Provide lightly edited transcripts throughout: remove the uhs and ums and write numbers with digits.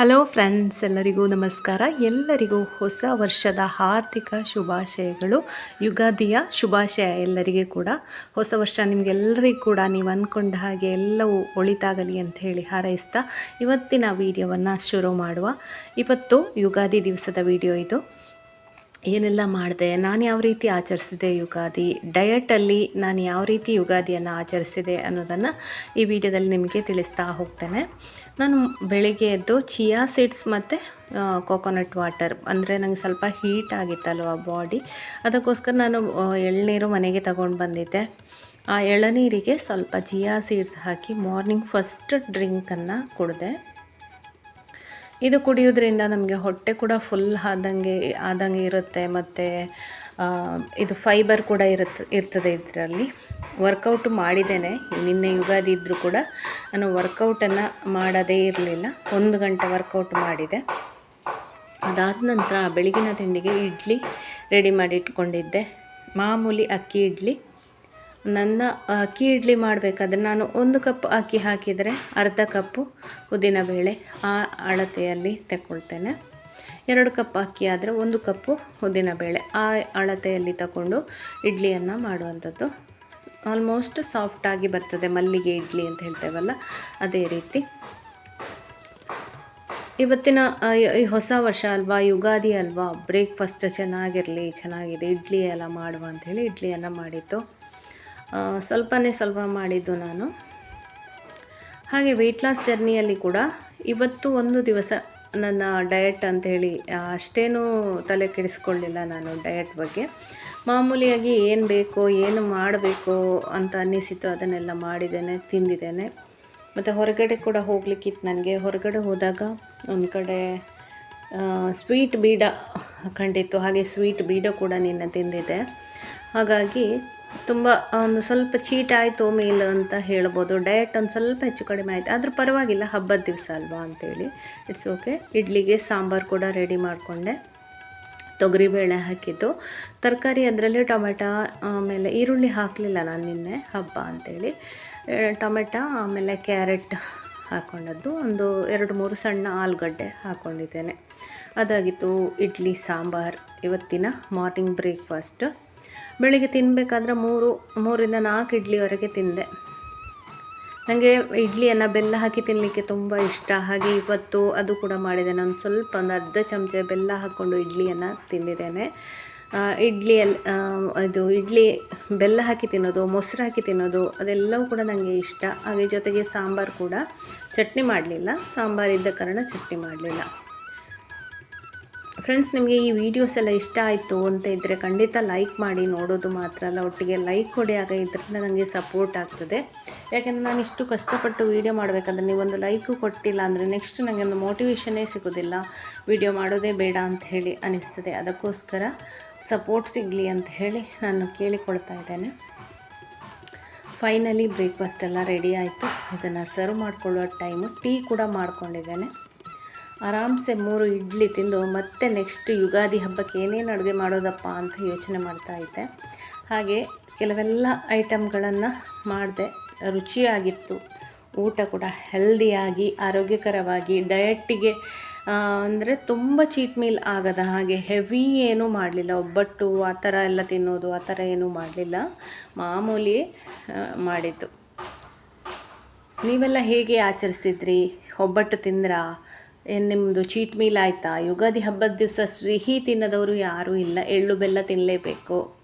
Hello friends, ಎಲ್ಲರಿಗೂ ನಮಸ್ಕಾರ. ಎಲ್ಲರಿಗೂ ಹೊಸ ವರ್ಷದ ಹಾರ್ದಿಕ ಶುಭಾಶಯಗಳು. ಯುಗಾದಿಯ ಶುಭಾಶಯ ಎಲ್ಲರಿಗೂ ಕೂಡ. ಹೊಸ ವರ್ಷ ನಿಮಗೆಲ್ಲರಿಗೂ ಕೂಡ ನೀವು ಅಂದ್ಕೊಂಡ ಹಾಗೆ ಎಲ್ಲವೂ ಒಳಿತಾಗಲಿ ಅಂತ ಹೇಳಿ ಹಾರೈಸ್ತಾ ಇವತ್ತಿನ ವಿಡಿಯೋವನ್ನು ಶುರು ಮಾಡುವ. ಇವತ್ತು ಯುಗಾದಿ ದಿವಸದ ವಿಡಿಯೋ ಇದು. ಏನೆಲ್ಲ ಮಾಡಿದೆ, ನಾನು ಯಾವ ರೀತಿ ಆಚರಿಸಿದೆ ಯುಗಾದಿ, ಡಯಟಲ್ಲಿ ನಾನು ಯಾವ ರೀತಿ ಯುಗಾದಿಯನ್ನು ಆಚರಿಸಿದೆ ಅನ್ನೋದನ್ನು ಈ ವಿಡಿಯೋದಲ್ಲಿ ನಿಮಗೆ ತಿಳಿಸ್ತಾ ಹೋಗ್ತೇನೆ. ನಾನು ಬೆಳಿಗ್ಗೆ ಎದ್ದು ಚಿಯಾ ಸೀಡ್ಸ್ ಮತ್ತು ಕೋಕೋನಟ್ ವಾಟರ್, ಅಂದರೆ ನನಗೆ ಸ್ವಲ್ಪ ಹೀಟ್ ಆಗಿತ್ತಲ್ವ ಬಾಡಿ, ಅದಕ್ಕೋಸ್ಕರ ನಾನು ಎಳನೀರು ಮನೆಗೆ ತಗೊಂಡು ಬಂದಿದ್ದೆ. ಆ ಎಳನೀರಿಗೆ ಸ್ವಲ್ಪ ಚಿಯಾ ಸೀಡ್ಸ್ ಹಾಕಿ ಮಾರ್ನಿಂಗ್ ಫಸ್ಟ್ ಡ್ರಿಂಕನ್ನು ಕುಡಿದೆ. ಇದು ಕುಡಿಯೋದ್ರಿಂದ ನಮಗೆ ಹೊಟ್ಟೆ ಕೂಡ ಫುಲ್ ಆದಂಗೆ ಇರುತ್ತೆ, ಮತ್ತು ಇದು ಫೈಬರ್ ಕೂಡ ಇರ್ತದೆ ಇದರಲ್ಲಿ. ವರ್ಕೌಟ್ ಮಾಡಿದ್ದೇನೆ, ನಿನ್ನೆ ಯುಗಾದಿ ಇದ್ದರೂ ಕೂಡ ನಾನು ವರ್ಕೌಟನ್ನು ಮಾಡೋದೇ ಇರಲಿಲ್ಲ. 1 ಗಂಟೆ ವರ್ಕೌಟ್ ಮಾಡಿದೆ. ಅದಾದ ನಂತರ ಬೆಳಗಿನ ತಿಂಡಿಗೆ ಇಡ್ಲಿ ರೆಡಿ ಮಾಡಿ ಇಟ್ಕೊಂಡಿದ್ದೆ. ಮಾಮೂಲಿ ಅಕ್ಕಿ ಇಡ್ಲಿ. ನನ್ನ ಅಕ್ಕಿ ಇಡ್ಲಿ ಮಾಡಬೇಕಾದ್ರೆ ನಾನು 1 ಕಪ್ ಅಕ್ಕಿ ಹಾಕಿದರೆ ಅರ್ಧ ಕಪ್ಪು ಉದ್ದಿನಬೇಳೆ ಆ ಅಳತೆಯಲ್ಲಿ ತಗೊಳ್ತೇನೆ. 2 ಕಪ್ ಅಕ್ಕಿ ಆದರೆ 1 ಕಪ್ಪು ಉದ್ದಿನಬೇಳೆ ಆ ಅಳತೆಯಲ್ಲಿ ತಗೊಂಡು ಇಡ್ಲಿಯನ್ನು ಮಾಡುವಂಥದ್ದು. ಆಲ್ಮೋಸ್ಟ್ ಸಾಫ್ಟಾಗಿ ಬರ್ತದೆ, ಮಲ್ಲಿಗೆ ಇಡ್ಲಿ ಅಂತ ಹೇಳ್ತೇವಲ್ಲ ಅದೇ ರೀತಿ. ಇವತ್ತಿನ ಈ ಹೊಸ ವರ್ಷ ಅಲ್ವಾ, ಯುಗಾದಿ ಅಲ್ವಾ, ಬ್ರೇಕ್ಫಾಸ್ಟ್ ಚೆನ್ನಾಗಿದೆ, ಇಡ್ಲಿ ಎಲ್ಲ ಮಾಡುವ ಅಂಥೇಳಿ ಇಡ್ಲಿಯನ್ನು ಮಾಡಿದ್ದು. ಸ್ವಲ್ಪ ಮಾಡಿದ್ದು ನಾನು. ಹಾಗೆ ವೆಯ್ಟ್ ಲಾಸ್ ಜರ್ನಿಯಲ್ಲಿ ಕೂಡ ಇವತ್ತು ಒಂದು ದಿವಸ ನನ್ನ ಡಯಟ್ ಅಂಥೇಳಿ ಅಷ್ಟೇನೂ ತಲೆ ಕೆಡಿಸ್ಕೊಳ್ಳಿಲ್ಲ ನಾನು ಡಯಟ್ ಬಗ್ಗೆ. ಮಾಮೂಲಿಯಾಗಿ ಏನು ಬೇಕೋ ಏನು ಮಾಡಬೇಕು ಅಂತ ಅನ್ನಿಸಿತು ಅದನ್ನೆಲ್ಲ ಮಾಡಿದ್ದೇನೆ, ತಿಂದಿದ್ದೇನೆ. ಮತ್ತು ಹೊರಗಡೆ ಕೂಡ ಹೋಗ್ಲಿಕ್ಕಿತ್ತು ನನಗೆ. ಹೊರಗಡೆ ಹೋದಾಗ ಒಂದು ಕಡೆ ಸ್ವೀಟ್ ಬೀಡ ಕಂಡಿತ್ತು, ಹಾಗೆ ಸ್ವೀಟ್ ಬೀಡ ಕೂಡ ನಿನ್ನೆ ತಿಂದಿದ್ದೆ. ಹಾಗಾಗಿ ತುಂಬ ಒಂದು ಸ್ವಲ್ಪ ಚೀಟ್ ಆಯಿತು ಮೀಲ್ ಅಂತ ಹೇಳ್ಬೋದು. ಡಯಟ್ ಒಂದು ಸ್ವಲ್ಪ ಹೆಚ್ಚು ಕಡಿಮೆ ಆಯಿತು, ಆದರೂ ಪರವಾಗಿಲ್ಲ, ಹಬ್ಬದ ದಿವಸ ಅಲ್ವಾ ಅಂಥೇಳಿ ಇಟ್ಸ್ ಓಕೆ. ಇಡ್ಲಿಗೆ ಸಾಂಬಾರು ಕೂಡ ರೆಡಿ ಮಾಡಿಕೊಂಡೆ. ತೊಗರಿಬೇಳೆ ಹಾಕಿದ್ದು, ತರಕಾರಿ ಅದರಲ್ಲಿ ಟೊಮೆಟೊ, ಆಮೇಲೆ ಈರುಳ್ಳಿ ಹಾಕಲಿಲ್ಲ ನಾನು ನಿನ್ನೆ ಹಬ್ಬ ಅಂಥೇಳಿ. ಟೊಮೆಟೊ ಆಮೇಲೆ ಕ್ಯಾರೆಟ್ ಹಾಕ್ಕೊಂಡದ್ದು, ಒಂದು 2-3 ಸಣ್ಣ ಆಲೂಗಡ್ಡೆ ಹಾಕ್ಕೊಂಡಿದ್ದೇನೆ. ಅದಾಗಿತ್ತು ಇಡ್ಲಿ ಸಾಂಬಾರು ಇವತ್ತಿನ ಮಾರ್ನಿಂಗ್ ಬ್ರೇಕ್ಫಾಸ್ಟ್. ಬೆಳಿಗ್ಗೆ ತಿನ್ನಬೇಕಾದ್ರೆ 3ರಿಂದ 4 ಇಡ್ಲಿವರೆಗೆ ತಿಂದೆ. ನನಗೆ ಇಡ್ಲಿಯನ್ನು ಬೆಲ್ಲ ಹಾಕಿ ತಿನ್ನಲಿಕ್ಕೆ ತುಂಬ ಇಷ್ಟ. ಹಾಗೆ ಇವತ್ತು ಅದು ಕೂಡ ಮಾಡಿದ್ದೇನೆ. ನಾನು ಸ್ವಲ್ಪ ಒಂದು ಅರ್ಧ ಚಮಚ ಬೆಲ್ಲ ಹಾಕ್ಕೊಂಡು ಇಡ್ಲಿಯನ್ನು ತಿಂದಿದ್ದೇನೆ. ಇಡ್ಲಿ ಬೆಲ್ಲ ಹಾಕಿ ತಿನ್ನೋದು, ಮೊಸರು ಹಾಕಿ ತಿನ್ನೋದು ಅದೆಲ್ಲವೂ ಕೂಡ ನನಗೆ ಇಷ್ಟ. ಹಾಗೆ ಜೊತೆಗೆ ಸಾಂಬಾರು ಕೂಡ, ಚಟ್ನಿ ಮಾಡಲಿಲ್ಲ, ಸಾಂಬಾರು ಇದ್ದ ಕಾರಣ ಚಟ್ನಿ ಮಾಡಲಿಲ್ಲ. ಫ್ರೆಂಡ್ಸ್, ನಿಮಗೆ ಈ ವಿಡಿಯೋಸ್ ಎಲ್ಲ ಇಷ್ಟ ಆಯಿತು ಅಂತ ಇದ್ದರೆ ಖಂಡಿತ ಲೈಕ್ ಮಾಡಿ. ನೋಡೋದು ಮಾತ್ರ ಅಲ್ಲ, ಒಟ್ಟಿಗೆ ಲೈಕ್ ಕೊಡಿ, ಆಗ ಇದರಿಂದ ನನಗೆ ಸಪೋರ್ಟ್ ಆಗ್ತದೆ. ಯಾಕೆಂದರೆ ನಾನು ಇಷ್ಟು ಕಷ್ಟಪಟ್ಟು ವೀಡಿಯೋ ಮಾಡಬೇಕಂದ್ರೆ ನೀವೊಂದು ಲೈಕು ಕೊಟ್ಟಿಲ್ಲ ಅಂದರೆ ನೆಕ್ಸ್ಟ್ ನನಗೆ ಒಂದು ಮೋಟಿವೇಶನ್ನೇ ಸಿಗೋದಿಲ್ಲ, ವಿಡಿಯೋ ಮಾಡೋದೇ ಬೇಡ ಅಂತ ಹೇಳಿ ಅನಿಸ್ತದೆ. ಅದಕ್ಕೋಸ್ಕರ ಸಪೋರ್ಟ್ ಸಿಗಲಿ ಅಂತ ಹೇಳಿ ನಾನು ಕೇಳಿಕೊಳ್ತಾ ಇದ್ದೇನೆ. ಫೈನಲಿ ಬ್ರೇಕ್ಫಾಸ್ಟ್ ಎಲ್ಲ ರೆಡಿ ಆಯಿತು. ಇದನ್ನು ಸರ್ವ್ ಮಾಡಿಕೊಳ್ಳುವ ಟೈಮು. ಟೀ ಕೂಡ ಮಾಡ್ಕೊಂಡಿದ್ದೇನೆ. ಆರಾಮ್ಸೆ 3 ಇಡ್ಲಿ ತಿಂದು ಮತ್ತೆ ನೆಕ್ಸ್ಟ್ ಯುಗಾದಿ ಹಬ್ಬಕ್ಕೆ ಏನೇನು ಅಡುಗೆ ಮಾಡೋದಪ್ಪ ಅಂತ ಯೋಚನೆ ಮಾಡ್ತಾಯಿದ್ದೆ. ಹಾಗೆ ಕೆಲವೆಲ್ಲ ಐಟಮ್ಗಳನ್ನು ಮಾಡಿದೆ. ರುಚಿಯಾಗಿತ್ತು, ಊಟ ಕೂಡ ಹೆಲ್ದಿಯಾಗಿ ಆರೋಗ್ಯಕರವಾಗಿ, ಡಯಟ್ಟಿಗೆ ಅಂದರೆ ತುಂಬ ಚೀಟ್ ಮೀಲ್ ಆಗದ ಹಾಗೆ ಹೆವಿ ಏನೂ ಮಾಡಲಿಲ್ಲ. ಒಬ್ಬಟ್ಟು ಆ ಥರ ಎಲ್ಲ ತಿನ್ನೋದು ಆ ಥರ ಏನೂ ಮಾಡಲಿಲ್ಲ, ಮಾಮೂಲಿ ಮಾಡಿದ್ದು. ನೀವೆಲ್ಲ ಹೇಗೆ ಆಚರಿಸಿದ್ರಿ? ಒಬ್ಬಟ್ಟು ತಿಂದ್ರಾ? ನಿಮ್ಮದು ಚೀಟ್ ಮೀಲ್ ಆಯಿತಾ? ಯುಗಾದಿ ಹಬ್ಬದ ದಿವಸ ಸಿಹಿ ತಿನ್ನದವರು ಯಾರೂ ಇಲ್ಲ. ಎಳ್ಳು ಬೆಲ್ಲ ತಿನ್ನಲೇಬೇಕು,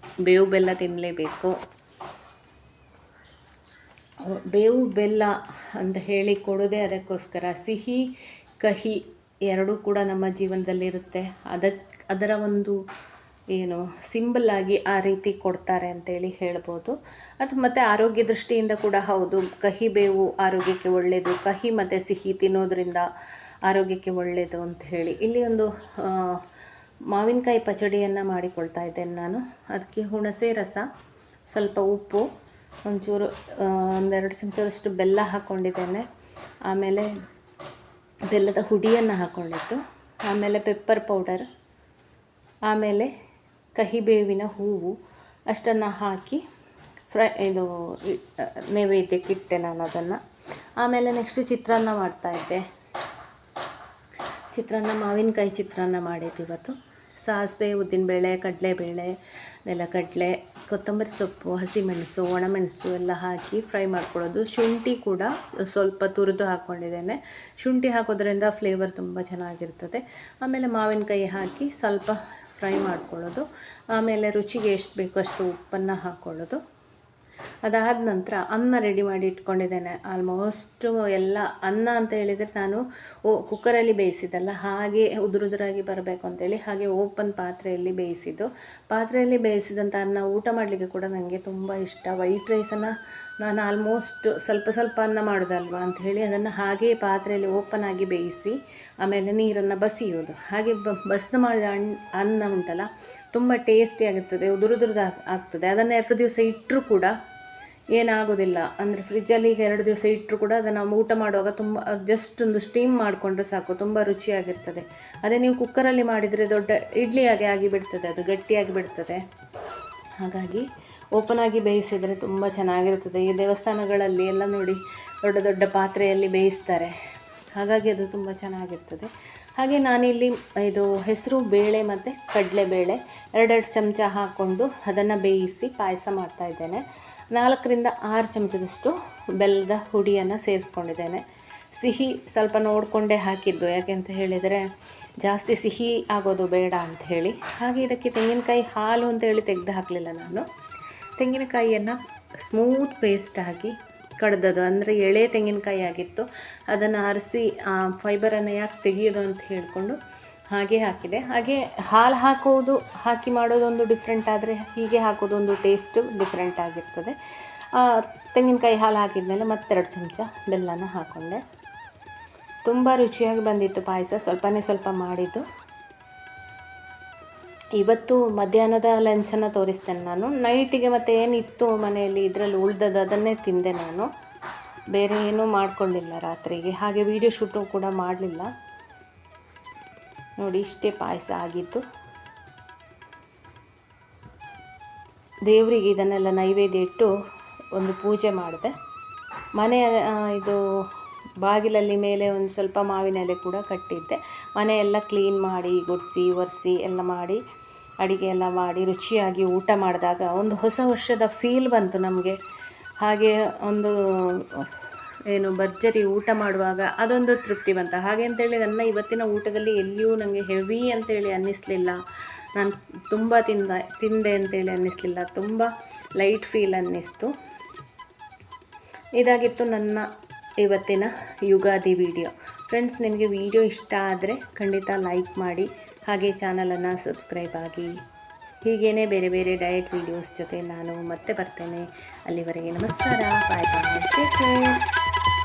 ಬೇವು ಬೆಲ್ಲ ತಿನ್ನಲೇಬೇಕು. ಬೇವು ಬೆಲ್ಲ ಅಂತ ಹೇಳಿ ಕೊಡೋದೇ ಅದಕ್ಕೋಸ್ಕರ. ಸಿಹಿ ಕಹಿ ಎರಡೂ ಕೂಡ ನಮ್ಮ ಜೀವನದಲ್ಲಿರುತ್ತೆ. ಅದರ ಒಂದು ಸಿಂಬಲ್ ಆಗಿ ಆ ರೀತಿ ಕೊಡ್ತಾರೆ ಅಂತೇಳಿ ಹೇಳ್ಬೋದು. ಅದು ಮತ್ತು ಆರೋಗ್ಯ ದೃಷ್ಟಿಯಿಂದ ಕೂಡ ಹೌದು, ಕಹಿ ಬೇವು ಆರೋಗ್ಯಕ್ಕೆ ಒಳ್ಳೆಯದು, ಕಹಿ ಮತ್ತು ಸಿಹಿ ತಿನ್ನೋದ್ರಿಂದ ಆರೋಗ್ಯಕ್ಕೆ ಒಳ್ಳೆಯದು ಅಂತ ಹೇಳಿ. ಇಲ್ಲಿ ಒಂದು ಮಾವಿನಕಾಯಿ ಪಚಡಿಯನ್ನು ಮಾಡಿಕೊಳ್ತಾ ಇದ್ದೇನೆ ನಾನು. ಅದಕ್ಕೆ ಹುಣಸೆ ರಸ, ಸ್ವಲ್ಪ ಉಪ್ಪು, ಒಂಚೂರು 1-2 ಚಮಚದಷ್ಟು ಬೆಲ್ಲ ಹಾಕ್ಕೊಂಡಿದ್ದೇನೆ. ಆಮೇಲೆ ಬೆಲ್ಲದ ಹುಡಿಯನ್ನು ಹಾಕ್ಕೊಂಡಿದ್ದು, ಆಮೇಲೆ ಪೆಪ್ಪರ್ ಪೌಡರ್, ಆಮೇಲೆ ಕಹಿಬೇವಿನ ಹೂವು ಅಷ್ಟನ್ನು ಹಾಕಿ ನೈವೇದ್ಯಕ್ಕಿಟ್ಟೆ ನಾನು ಅದನ್ನು. ಆಮೇಲೆ ನೆಕ್ಸ್ಟ್ ಚಿತ್ರಾನ್ನ ಮಾಡ್ತಾಯಿದ್ದೆ. ಚಿತ್ರಾನ್ನ, ಮಾವಿನಕಾಯಿ ಚಿತ್ರಾನ್ನ ಮಾಡಿದ್ದು ಇವತ್ತು. ಸಾಸಿವೆ, ಉದ್ದಿನಬೇಳೆ, ಕಡಲೆಬೇಳೆ, ನೆಲಗಡಲೆ, ಕೊತ್ತಂಬರಿ ಸೊಪ್ಪು, ಹಸಿಮೆಣಸು, ಒಣಮೆಣಸು ಎಲ್ಲ ಹಾಕಿ ಫ್ರೈ ಮಾಡ್ಕೊಳ್ಳೋದು. ಶುಂಠಿ ಕೂಡ ಸ್ವಲ್ಪ ತುರಿದು ಹಾಕ್ಕೊಂಡಿದ್ದೇನೆ. ಶುಂಠಿ ಹಾಕೋದ್ರಿಂದ ಫ್ಲೇವರ್ ತುಂಬ ಚೆನ್ನಾಗಿರ್ತದೆ. ಆಮೇಲೆ ಮಾವಿನಕಾಯಿ ಹಾಕಿ ಸ್ವಲ್ಪ ಫ್ರೈ ಮಾಡ್ಕೊಳ್ಳೋದು. ಆಮೇಲೆ ರುಚಿಗೆ ಎಷ್ಟು ಬೇಕೋ ಅಷ್ಟು ಉಪ್ಪನ್ನು ಹಾಕ್ಕೊಳ್ಳೋದು. ಅದಾದ ನಂತರ ಅನ್ನ ರೆಡಿ ಮಾಡಿ ಇಟ್ಕೊಂಡಿದ್ದೇನೆ. ಆಲ್ಮೋಸ್ಟು ಎಲ್ಲ ಅನ್ನ ಅಂತ ಹೇಳಿದರೆ ನಾನು ಕುಕ್ಕರಲ್ಲಿ ಬೇಯಿಸಿದ್ದಲ್ಲ, ಹಾಗೆ ಉದುರಾಗಿ ಬರಬೇಕು ಅಂತೇಳಿ ಹಾಗೆ ಓಪನ್ ಪಾತ್ರೆಯಲ್ಲಿ ಬೇಯಿಸಿದ್ದು. ಪಾತ್ರೆಯಲ್ಲಿ ಬೇಯಿಸಿದಂಥ ಅನ್ನ ಊಟ ಮಾಡಲಿಕ್ಕೆ ಕೂಡ ನನಗೆ ತುಂಬ ಇಷ್ಟ. ವೈಟ್ ರೈಸನ್ನು ನಾನು ಆಲ್ಮೋಸ್ಟ್ ಸ್ವಲ್ಪ ಅನ್ನ ಮಾಡೋದಲ್ವ ಅಂಥೇಳಿ ಅದನ್ನು ಹಾಗೆ ಪಾತ್ರೆಯಲ್ಲಿ ಓಪನ್ ಆಗಿ ಬೇಯಿಸಿ ಆಮೇಲೆ ನೀರನ್ನು ಬಸಿಯೋದು. ಹಾಗೆ ಬಸ್ದು ಮಾಡಿದ ಅನ್ನ ಉಂಟಲ್ಲ, ತುಂಬ ಟೇಸ್ಟಿಯಾಗಿರ್ತದೆ, ಉದುರುದುರ್ದು ಆಗ್ತದೆ. ಅದನ್ನು 2 ದಿವಸ ಇಟ್ಟರೂ ಕೂಡ ಏನಾಗೋದಿಲ್ಲ. ಅಂದರೆ ಫ್ರಿಜ್ಜಲ್ಲಿ ಈಗ 2 ದಿವಸ ಇಟ್ಟರು ಕೂಡ ಅದನ್ನು ಊಟ ಮಾಡುವಾಗ ತುಂಬ ಜಸ್ಟ್ ಒಂದು ಸ್ಟೀಮ್ ಮಾಡಿಕೊಂಡ್ರೆ ಸಾಕು, ತುಂಬ ರುಚಿಯಾಗಿರ್ತದೆ. ಅದೇ ನೀವು ಕುಕ್ಕರಲ್ಲಿ ಮಾಡಿದರೆ ದೊಡ್ಡ ಇಡ್ಲಿಯಾಗಿ ಆಗಿಬಿಡ್ತದೆ, ಅದು ಗಟ್ಟಿಯಾಗಿ ಬಿಡ್ತದೆ. ಹಾಗಾಗಿ ಓಪನ್ ಆಗಿ ಬೇಯಿಸಿದರೆ ತುಂಬ ಚೆನ್ನಾಗಿರ್ತದೆ. ಈ ದೇವಸ್ಥಾನಗಳಲ್ಲಿ ಎಲ್ಲ ನೋಡಿ ದೊಡ್ಡ ದೊಡ್ಡ ಪಾತ್ರೆಯಲ್ಲಿ ಬೇಯಿಸ್ತಾರೆ, ಹಾಗಾಗಿ ಅದು ತುಂಬ ಚೆನ್ನಾಗಿರ್ತದೆ. ಹಾಗೆ ನಾನಿಲ್ಲಿ ಇದು ಹೆಸರು ಬೇಳೆ ಮತ್ತು ಕಡಲೆಬೇಳೆ 2 ಚಮಚ ಹಾಕ್ಕೊಂಡು ಅದನ್ನು ಬೇಯಿಸಿ ಪಾಯಸ ಮಾಡ್ತಾಯಿದ್ದೇನೆ. 4ರಿಂದ 6 ಚಮಚದಷ್ಟು ಬೆಲ್ಲದ ಹುಡಿಯನ್ನು ಸೇರಿಸ್ಕೊಂಡಿದ್ದೇನೆ. ಸಿಹಿ ಸ್ವಲ್ಪ ನೋಡಿಕೊಂಡೇ ಹಾಕಿದ್ದು, ಯಾಕೆಂತ ಹೇಳಿದರೆ ಜಾಸ್ತಿ ಸಿಹಿ ಆಗೋದು ಬೇಡ ಅಂಥೇಳಿ. ಹಾಗೆ ಇದಕ್ಕೆ ತೆಂಗಿನಕಾಯಿ ಹಾಲು ಅಂತೇಳಿ ತೆಗೆದು ಹಾಕಲಿಲ್ಲ ನಾನು. ತೆಂಗಿನಕಾಯಿಯನ್ನು ಸ್ಮೂತ್ ಪೇಸ್ಟ್ ಹಾಕಿ ಕಡ್ದದು, ಅಂದರೆ ಎಳೆ ತೆಂಗಿನಕಾಯಿ ಆಗಿತ್ತು. ಅದನ್ನು ಆರಿಸಿ ಫೈಬರನ್ನು ಯಾಕೆ ತೆಗೆಯೋದು ಅಂತ ಹೇಳಿಕೊಂಡು ಹಾಗೆ ಹಾಕಿದೆ. ಹಾಗೆ ಹಾಲು ಹಾಕಿ ಮಾಡೋದೊಂದು ಡಿಫ್ರೆಂಟ್ ಆದರೆ ಹೀಗೆ ಹಾಕೋದೊಂದು ಟೇಸ್ಟು ಡಿಫ್ರೆಂಟ್ ಆಗಿರ್ತದೆ. ತೆಂಗಿನಕಾಯಿ ಹಾಲು ಹಾಕಿದ್ಮೇಲೆ ಮತ್ತೆ 2 ಚಮಚ ಬೆಲ್ಲನ ಹಾಕ್ಕೊಂಡೆ. ತುಂಬ ರುಚಿಯಾಗಿ ಬಂದಿತ್ತು ಪಾಯಸ. ಸ್ವಲ್ಪ ಮಾಡಿದ್ದು. ಇವತ್ತು ಮಧ್ಯಾಹ್ನದ ಲಂಚನ್ನು ತೋರಿಸ್ತೇನೆ ನಾನು. ನೈಟಿಗೆ ಮತ್ತು ಏನಿತ್ತು ಮನೆಯಲ್ಲಿ ಇದರಲ್ಲಿ ಉಳ್ದದ್ದು ಅದನ್ನೇ ತಿಂದೆ ನಾನು. ಬೇರೆ ಏನೂ ಮಾಡಿಕೊಂಡಿಲ್ಲ ರಾತ್ರಿಗೆ. ಹಾಗೆ ವಿಡಿಯೋ ಶೂಟು ಕೂಡ ಮಾಡಲಿಲ್ಲ. ನೋಡಿ, ಇಷ್ಟೇ ಪಾಯಸ ಆಗಿತ್ತು. ದೇವರಿಗೆ ಇದನ್ನೆಲ್ಲ ನೈವೇದ್ಯ ಇಟ್ಟು ಒಂದು ಪೂಜೆ ಮಾಡಿದೆ. ಮನೆಯ ಇದು ಬಾಗಿಲಲ್ಲಿ ಮೇಲೆ ಒಂದು ಸ್ವಲ್ಪ ಮಾವಿನ ಎಲೆ ಕೂಡ ಕಟ್ಟಿದ್ದೆ. ಮನೆಯೆಲ್ಲ ಕ್ಲೀನ್ ಮಾಡಿ ಗುಡಿಸಿ ಒರೆಸಿ ಎಲ್ಲ ಮಾಡಿ ಅಡುಗೆ ಎಲ್ಲ ಮಾಡಿ ರುಚಿಯಾಗಿ ಊಟ ಮಾಡಿದಾಗ ಒಂದು ಹೊಸ ವರ್ಷದ ಫೀಲ್ ಬಂತು ನಮಗೆ. ಹಾಗೆ ಒಂದು ಭರ್ಜರಿ ಊಟ ಮಾಡುವಾಗ ಅದೊಂದು ತೃಪ್ತಿ ಬಂತು. ಹಾಗೆ ಅಂತೇಳಿ ನನ್ನ ಇವತ್ತಿನ ಊಟದಲ್ಲಿ ಎಲ್ಲಿಯೂ ನನಗೆ ಹೆವಿ ಅಂತೇಳಿ ಅನ್ನಿಸಲಿಲ್ಲ. ನಾನು ತುಂಬ ತಿಂದೆ ಅಂತೇಳಿ ಅನ್ನಿಸಲಿಲ್ಲ. ತುಂಬ ಲೈಟ್ ಫೀಲ್ ಅನ್ನಿಸ್ತು. ಇದಾಗಿತ್ತು ನನ್ನ ಇವತ್ತಿನ ಯುಗಾದಿ ವಿಡಿಯೋ. ಫ್ರೆಂಡ್ಸ್, ನಿಮಗೆ ವಿಡಿಯೋ ಇಷ್ಟ ಆದರೆ ಖಂಡಿತ ಲೈಕ್ ಮಾಡಿ, ಹಾಗೆ ಚಾನಲನ್ನು ಸಬ್ಸ್ಕ್ರೈಬ್ ಆಗಿ. ಹೀಗೇ ಬೇರೆ ಬೇರೆ ಡಯಟ್ ವೀಡಿಯೋಸ್ ಜೊತೆ ನಾನು ಮತ್ತೆ ಬರ್ತೇನೆ. ಅಲ್ಲಿವರೆಗೆ ನಮಸ್ಕಾರ, ಬಾಯ್ ಬಾಯ್, ಟೇಕ್ ಕೇರ್.